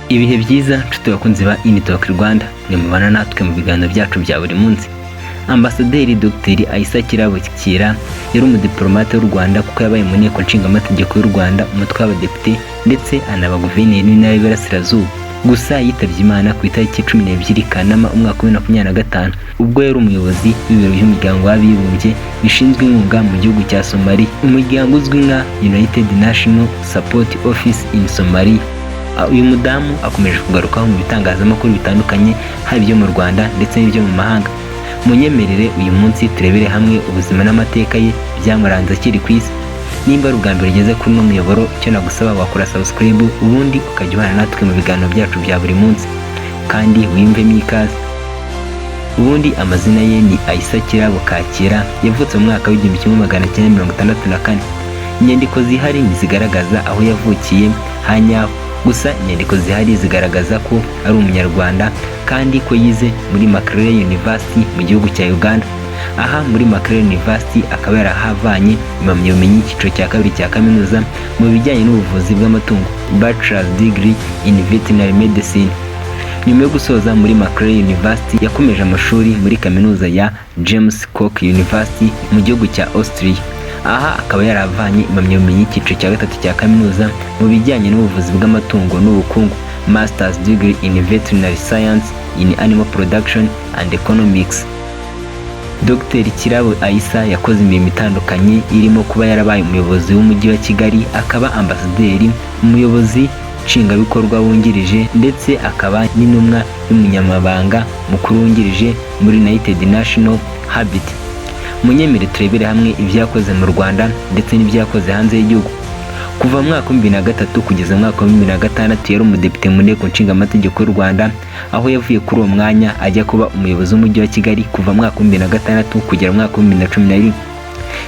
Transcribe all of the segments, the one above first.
Ibihe byiza nshuti bakunzi ba Initalk Rwanda, mwe mubana natwe mu biganiro byacu bya buri munsi. Ambasaderi Dr Aissa Kirabukira yari umudipolomate w'u Rwanda kuko yabaye mu nteko nshingamategeko y'u Rwanda, umutwe w'abadepite ndetse anaba guverineri w'intara y'Iburasirazuba. Gusa yitabye Imana ku itariki 12 Kanama umwaka wa 2025 ubwo yari umuyobozi w'ibiro by'umuryango w'abibumbye bishinzwe inkunga mu gihugu cya Somalia, umuryango uzwi nka United National Support Office in Somalia. Uyu mudamu akomeje kugarukaho mu bitangazamakuru bitandukanye, haba ibyo mu Rwanda ndetse n'ibyo mu mahanga. Munyemerere uyu munsi turebere hamwe ubuzima n'amateka ye byamuranze akiri ku isi. Nimba ari ubwa mbere ugeze kuri uno muyoboro, icyo nagusaba wakora subscribe ubundi ukajya ubana natwe mu biganiro byacu bya buri munsi kandi wiyumvemo ikaze. Ubundi amazina ye ni Aissa Kirabukira, yavutse mu mwaka w'1964. Inyandiko zihari zigaragaza aho yavukiye hanyaho, gusa inyandiko zihari zigaragaza ko ari umunyarwanda kandi ko yize muri Makerere University mu gihugu cya Uganda. Aha muri Makerere University akaba yarahavanye impamyabumenyi y'icyiciro cya kabiri cya kaminuza mu bijyanye n'ubuvuzi bw'amatungo, Bachelor's Degree in Veterinary Medicine. Nyuma yo gusoza muri Makerere University yakomeje amashuri muri kaminuza ya James Cook University mu gihugu cya Austria. Aha akaba yaravanye impamyabumenyi y'icyiciro cya gatatu cya kaminuza mu bijyanye n'ubuvuzi bw'amatungo n'ubukungu, Master's Degree in Veterinary Science in Animal Production and Economics. Dr Kirabu Aissa yakoze imirimo itandukanye irimo kuba yarabaye umuyobozi w'umujyi wa Kigali, akaba ambasaderi, umuyobozi nshingwabikorwa wungirije ndetse akaba n'intumwa y'umunyamabanga mukuru wungirije muri United National Habitat. Munyemere turebere hamwe ibyakoze mu Rwanda ndetse n'ibyakoze hanze y'igihugu. Kuva mu mwaka wa 2003 kugeza mu mwaka wa 2006 yari umudepite mu nteko nshingamategeko y'u Rwanda, aho yavuye kuri uwo mwanya ajya kuba umuyobozi w'umujyi wa Kigali kuva mu mwaka wa 2006 kugera mu mwaka wa 2011.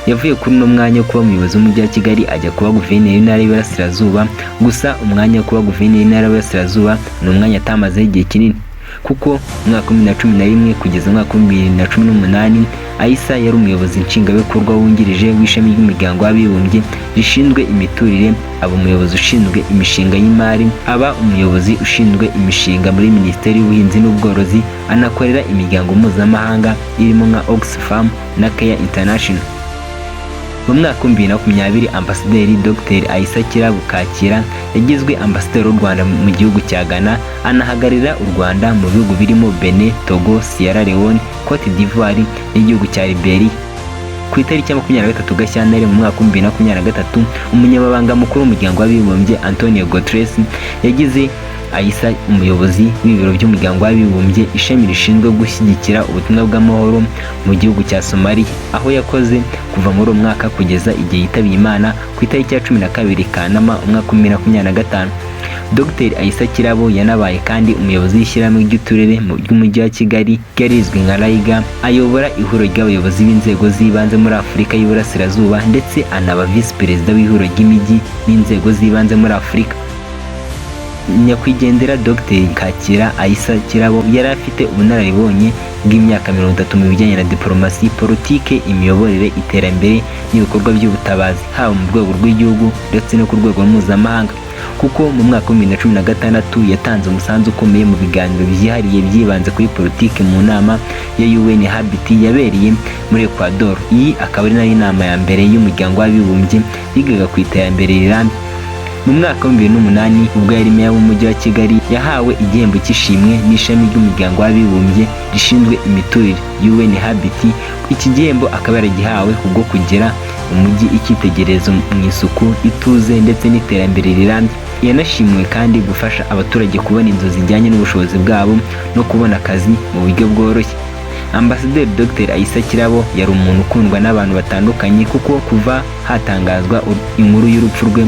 Yavuye kuri uno mwanya wo kuba umuyobozi w'umujyi wa Kigali ajya kuba guverineri w'intara y'Iburasirazuba. Gusa umwanya wo kuba guverineri w'intara y'Iburasirazuba ni umwanya atamazeho igihe kinini, kuko mu mwaka wa 2011 kugeza mu mwaka wa 2018 Aissa yari umuyobozi nshingwabikorwa wungirije w'ishami ry'umuryango w'abibumbye rishinzwe imiturire, aba umuyobozi ushinzwe imishinga y'imari, aba umuyobozi ushinzwe imishinga muri Minisiteri y'Ubuhinzi n'Ubworozi, anakorera imiryango mpuzamahanga irimo nka Oxfam na Care International. Mu mwaka wa 2020 Ambasaderi Dr Aissa Kirabukira yagizwe ambasaderi w'u Rwanda mu gihugu cya Ghana, anahagararira u Rwanda mu bihugu birimo Benin, Togo, Sierra Leone, Cote d'Ivoire n'igihugu cya Liberia. Ku itariki ya 23 Gashyantare mu mwaka wa 2023 umunyamabanga mukuru w'umuryango w'abibumbye Antonio Guterres yagize Aissa umuyobozi w'ibiro by'umuryango w'abibumbye ishami rishinzwe gushyigikira ubutumwa bw'amahoro mu gihugu cya Somalia, aho yakoze kuva muri uwo mwaka kugeza igihe yitabiye Imana ku itariki ya 12 Kanama umwaka wa 2025. Dr Aissa Kirabo yanabaye kandi umuyobozi w'ishyirahamwe ry'uturere ry'umujyi wa Kigali ryarizwi nka RAIGA, ayobora ihuriro ry'abayobozi b'inzego z'ibanze muri Afurika y'Iburasirazuba ndetse anaba visi perezida w'ihuriro ry'imijyi n'inzego z'ibanze muri Afurika. Nyakwigendera Dr Kakira Aissa Kirabo yari afite ubunararibonye bw'imyaka 30 mu bijyanye na diplomasi, politike, imiyoborere, iterambere n'ibikorwa by'ubutabazi, haba mu rwego rw'igihugu ndetse no ku rwego mpuzamahanga, kuko mu mwaka wa 2016 yatanze umusanzu ukomeye mu biganiro byihariye byibanze kuri politike mu nama ya UN Habitat yabereye muri Ecuador. Iyi akaba ari nayo inama ya mbere y'umuryango w'abibumbye yigaga ku iterambere rirambye. Mu mwaka wa 2008 ubwo yari meya w'umujyi wa Kigali yahawe igihembo cy'ishimwe n'ishami ry'umuryango w'abibumbye rishinzwe imiturire UN Habitat. Iki gihembo akaba yaragihawe kubwo kugira umujyi icyitegererezo mu isuku, ituze ndetse n'iterambere rirambye. Yanashimiwe kandi gufasha abaturage kubona inzu zijyanye n'ubushobozi bwabo no kubona akazi mu buryo bworoshye. Ambasaderi Dr Aissa Kirabo yari umuntu ukundwa n'abantu batandukanye, kuko kuva hatangazwa inkuru y'urupfu rwe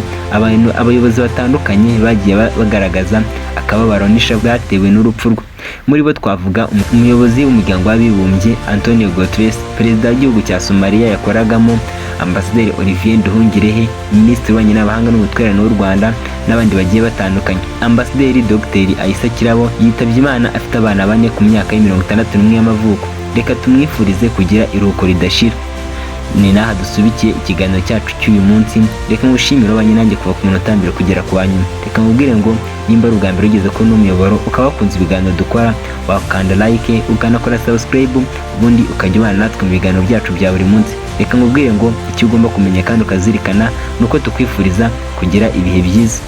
abayobozi batandukanye bagiye bagaragaza akababaro n'ishavu bwatewe n'urupfu rwe. Muri bo twavuga umuyobozi w'umuryango w'abibumbye Antonio Guterres, perezida w'igihugu cya Somalia yakoragamo Ambasaderi Olivier Nduhungirehe, Minisitiri w'Ububanyi n'Amahanga n'Ubutwererane w'u Rwanda n'abandi bagiye batandukanye. Ambasaderi Dr Aissa Kirabo yitabye Imana afite abana 4 ku myaka ya 61 y'amavuko. Reka tumwifurize kugira iruhuko ridashira. Ni naha dusubikiye ikiganiro cyacu cy'uyu munsi. Reka ngushimire abanye nanjye kuva ku munota mbere kugera ku wanyuma. reka nkubwire ngo nimba ari ubwa mbere ugeze kuri uno muyoboro ukaba wakunze ibiganiro dukora, wakanda like ukanakora subscribe, ubundi ukajya ubana natwe mu biganiro byacu bya buri munsi. Reka nkubwire ngo icyo ugomba kumenya kandi ukazirikana ni uko tukwifuriza kugira ibihe byiza.